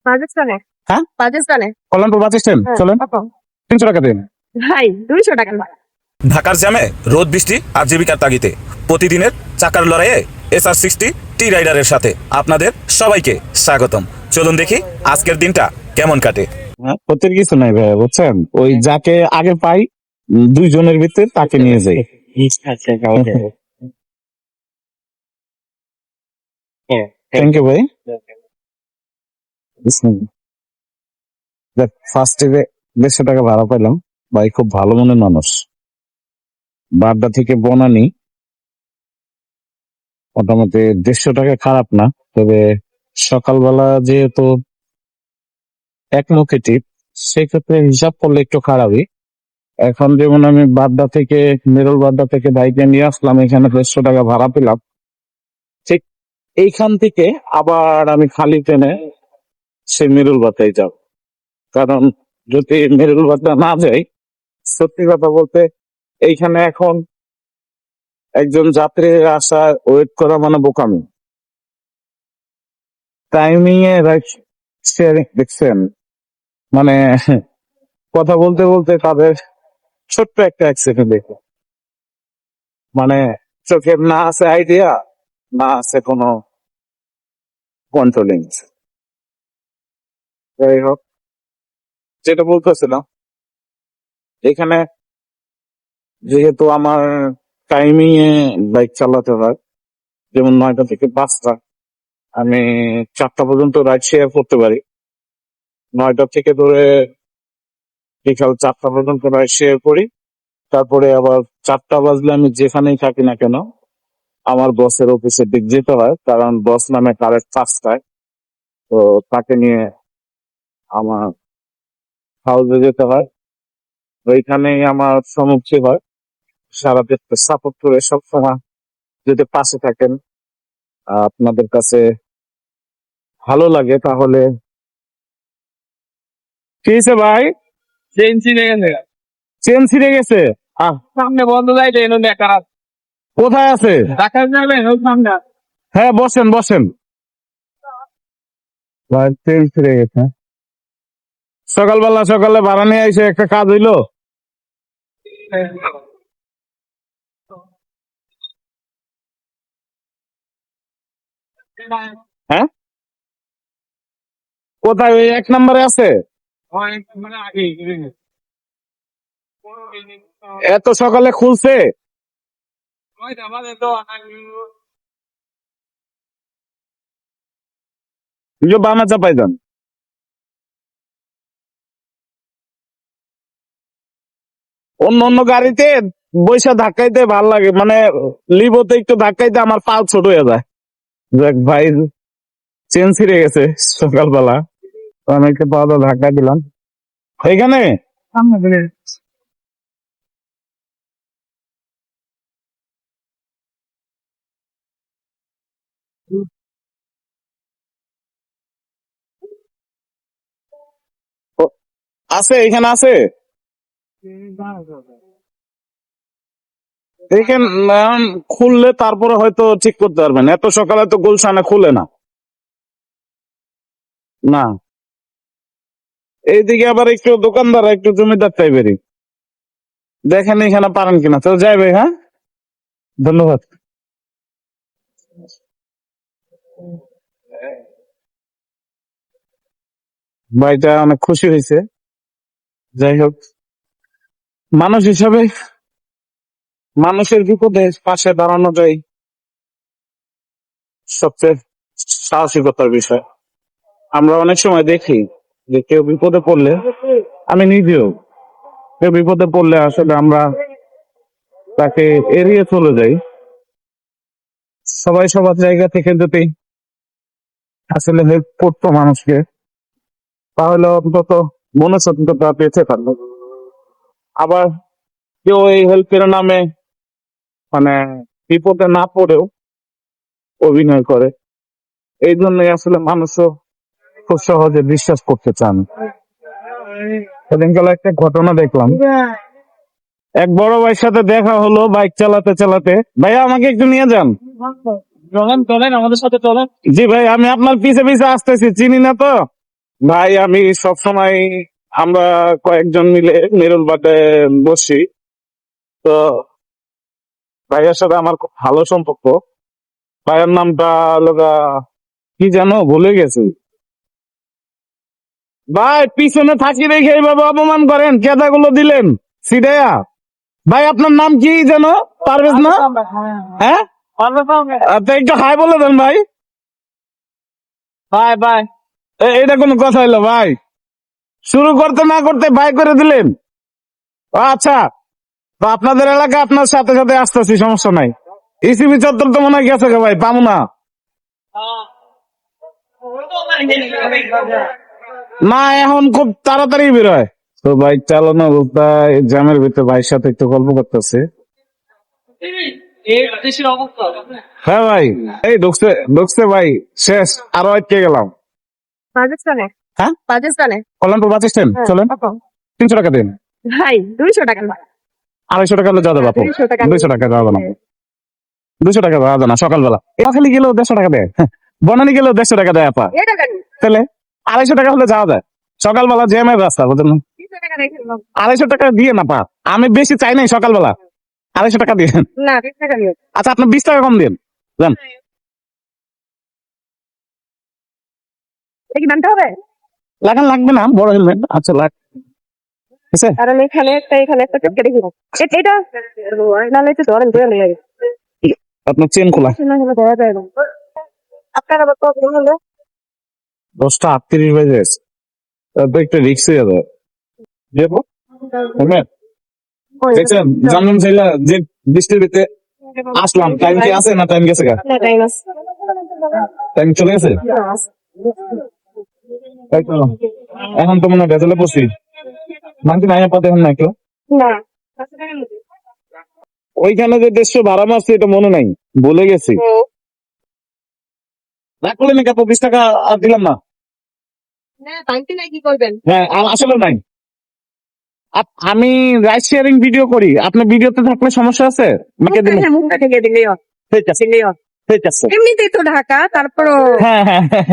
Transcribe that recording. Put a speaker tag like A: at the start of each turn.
A: পাকিস্তানে।
B: হ্যাঁ
A: পাকিস্তানে।
B: কল্যাণপুর বাস স্ট্যান্ড চলেন, 300 টাকা দিন।
A: ভাই 200 টাকা।
C: ঢাকার জ্যামে রোদ বৃষ্টি আর জীবিকার তাগিদে প্রতিদিনের চাকার লড়াইয়ে SR60 টি রাইডারের সাথে আপনাদের সবাইকে স্বাগতম। চলুন দেখি আজকের দিনটা কেমন কাটে।
B: ক্ষতির কিছু নাই ভাই, বুঝছেন? ওই যাকে আগে পাই 2 জনের ভিতরে তাকে নিয়ে যাই। থ্যাংক ইউ ভাই। ফার্স্ট ডে 150 টাকা ভাড়া পাইলাম। ভাই খুব ভালো মনের মানুষ। বাড্ডা থেকে বনানী মোটামুটি 150 টাকা খারাপ না, তবে সকালবেলা যেহেতু একমুখী টিপ, সেক্ষেত্রে হিসাব করলে একটু খারাপই। এখন যেমন আমি বাড্ডা থেকে মেরুল বাড্ডা থেকে বাইকে নিয়ে আসলাম, এখানে 150 টাকা ভাড়া পেলাম। ঠিক এইখান থেকে আবার আমি খালি ট্রেনে সেই মেরুল বাড্ডায় যাব, কারণ যদি মেরুল বাড্ডা না যাই, সত্যি কথা বলতে এইখানে এখন একজন যাত্রীর আসা ওয়েট করা মানে বোকামি। টাইমিং এ শেয়ারিং দেখছেন, মানে কথা বলতে বলতে তাদের ছোট্ট একটা অ্যাক্সিডেন্ট দেখো, মানে চোখের না আছে আইডিয়া, না আছে কোনো কন্ট্রোলিং। যাই হোক, যেটা বলতেছিলাম, এখানে যেহেতু আমার টাইমিং এ বাইক চালাতে হয়, যেমন 9টা থেকে 5টা, আমি 4টা পর্যন্ত রাইড শেয়ার করতে পারি। 9টা থেকে ধরে বিকাল 4টা পর্যন্ত রাইড শেয়ার করি। তারপরে আবার 4টা বাজলে আমি যেখানেই থাকি না কেন আমার বসের অফিসে দিক যেতে হয়, কারণ বস নামে কারেক্ট 5টায়, তো তাকে নিয়ে আমার হাউসে যেতে হয়। ওইখানেই আমার সম্মুখীন হয়, সারা দেশকে সাপোর্ট করে সবসময় যদি পাশে থাকেন, আপনাদের কাছে ভালো লাগে, তাহলে কি হয়েছে ভাই?
D: চেন ছিঁড়ে গেছে,
B: চেন ছিঁড়ে গেছে?
D: সামনে বন্ধ যাইতে এনো একটা
B: কোথায় আছে?
D: ঢাকা যাবে সামনে।
B: হ্যাঁ বসেন বসেন। ভাই চেন ছিঁড়ে গেছে। সকালে ভাড়া নিয়ে এসে একটা কাজ হইলো। হ্যাঁ কোথায়? ওই 1 নম্বরে আছে?
D: মানে আগে
B: এত সকালে খুলছে? বানা চাপাই যান। অন্য অন্য গাড়িতে বৈশা ধাক্কাইতে ভাল লাগে, মানে লিবোতে একটু ধাক্কাইতে আমার পা ছোট হয়ে যায়। দেখ ভাই, চেন ছিঁড়ে গেছে সকালবেলা, আমি একটু পা ধাক্কা দিলাম এখানে। আছে, এখানে আছে, এখানে খুললে তারপরে হয়তো ঠিক করতে পারবেন। এত সকালে তো গুলশানে খুলে না। না, এইদিকে আবার একটু দোকানদার একটু জমিদার টাইপেরই, দেখেন এখানে পারেন কিনা। তো যাই ভাই, হ্যাঁ ধন্যবাদ। ভাইটা অনেক খুশি হয়েছে। যাই হোক, মানুষ হিসাবে মানুষের বিপদে পাশে দাঁড়ানোটাই সবচেয়ে সাহসিকতার বিষয়। আমরা অনেক সময় দেখি যে কেউ বিপদে পড়লে, আমি নিজেও কেউ বিপদে পড়লে আসলে আমরা তাকে এড়িয়ে চলে যাই। সবাই সবার জায়গা থেকে যদি আসলে হেল্প করতো মানুষকে, তাহলে অন্তত মনুষ্যত্বটা বেঁচে থাকলো। আবার কেউ এই হেল্পের নামে মানে বিপদে না পড়েও অভিনয় করে, এই জন্যই আসলে মানুষও খুব সহজে বিশ্বাস করতে চান। সেদিনকাল একটা ঘটনা দেখলাম, এক বড় ভাইয়ের সাথে দেখা হলো বাইক চালাতে চালাতে। ভাইয়া আমাকে একটু নিয়ে যান।
D: চলেন চলেন আমাদের সাথে চলেন।
B: জি ভাই, আমি আপনার পিছে পিছে আসতেছি, চিনি না তো। ভাই আমি সবসময় আমরা কয়েকজন মিলে মেরুলবাটে বসি, তো ভাইয়ের সাথে আমার খুব ভালো সম্পর্ক। ভাইয়ের নামটা লগা কি জানো ভুলে গেছি। ভাই পিছনে থাকি রেখে এইভাবে অপমান করেন, কেদাগুলো দিলেন সিডাইয়া। ভাই আপনার নাম কি জানো? পারভেজ না? হ্যাঁ আচ্ছা একটু হাই বলে দেন ভাই।
D: Bye bye.
B: এটা কোনো কথা হইলো ভাই? শুরু করতে না করতে ভাই করে দিলেন। ও আচ্ছা, তো আপনাদের এলাকা আপনার সাথে সাথে আসতেছি, সমস্যা নাই। ইসিবি চত্বর তো মনে হয় গেছে গো ভাই, পাবো না। না এখন খুব তাড়াতাড়ি বেরোয়। তো বাইক চালানো অবস্থায় জ্যামের ভিতরে ভাইয়ের সাথে একটু গল্প করতেছে।
D: এই দেশের অবস্থা।
B: হ্যাঁ ভাই, এই ঢুকছে ঢুকছে ভাই, শেষ আরো আটকে গেলাম।
A: পাকিস্তানে
B: হ্যাঁ
A: পাকিস্তানে
B: কল্যাণপুর বাস স্ট্যান্ড চলেন, 300 টাকা দিন।
A: ভাই 200 টাকা না।
B: 250 টাকা হলে যাওয়া যাবে আপু।
A: 200 টাকা
B: 200 টাকা যাওয়া যাবে না, 200 টাকা যাওয়া যাবে না সকালবেলা। খালি গেলেও 150 টাকা দেয়, বনানি গেলেও 150 টাকা দেয় আপা।
A: এটা কেন
B: তাহলে 250 টাকা হলে যাওয়া যায় সকালবেলা, জ্যামের রাস্তা বুঝলেন না?
A: 200 টাকা রেখে দাও।
B: 250 টাকা দিয়ে না পা, আমি বেশি চাই নাই সকালবেলা, 250 টাকা দিয়ে।
A: না 20 টাকা নিও।
B: আচ্ছা আপনি 20 টাকা কম দিন যান।
A: এটা কি বানতে হবে?
B: লাগান লাগবে না, বড় হেলমেট। আচ্ছা লাগ আছে।
A: কারণ এখানে একটা টপকে দেখি না। এটা নালে তো ধরেন ধরে নিয়ে যাবে।
B: আপনার চেন খোলা।
A: না হলে ধরা যায় না। আপনার আবার প্রবলেম হলে
B: 10:38 বাজে গেছে, তারপর একটু রিক্স হয়ে যাবে। যাবো হেলমেট দেখছেন, জানলাম চাইলা যে বৃষ্টির ভিতরে আসলাম। টাইম কি আছে না টাইম গেছে গা?
A: না টাইম আছে।
B: টাইম চলে গেছে। তাই তো, এখন তো মনে হয় ভেতলে পড়ছি। মানছি নাই আপা, দেখেন না একটু
A: না
B: ওইখানে যে 150 ভাড়া মারছে এটা মনে নাই, ভুলে গেছি। রাগ করলেন নাকি আপু? 20 টাকা আর দিলাম না।
A: না টাইমটি নাই কি করবেন?
B: হ্যাঁ আসলে নাই। আমি রাইড শেয়ারিং ভিডিও করি, আপনার ভিডিওতে থাকলে সমস্যা আছে? মেকে দিন।
A: মুখটা থেকে দিলেও
B: ঠিক আছে
A: দিলেও
B: ঠিক আছে।
A: এমনিতেই তো ঢাকা তারপরও
B: হ্যাঁ হ্যাঁ হ্যাঁ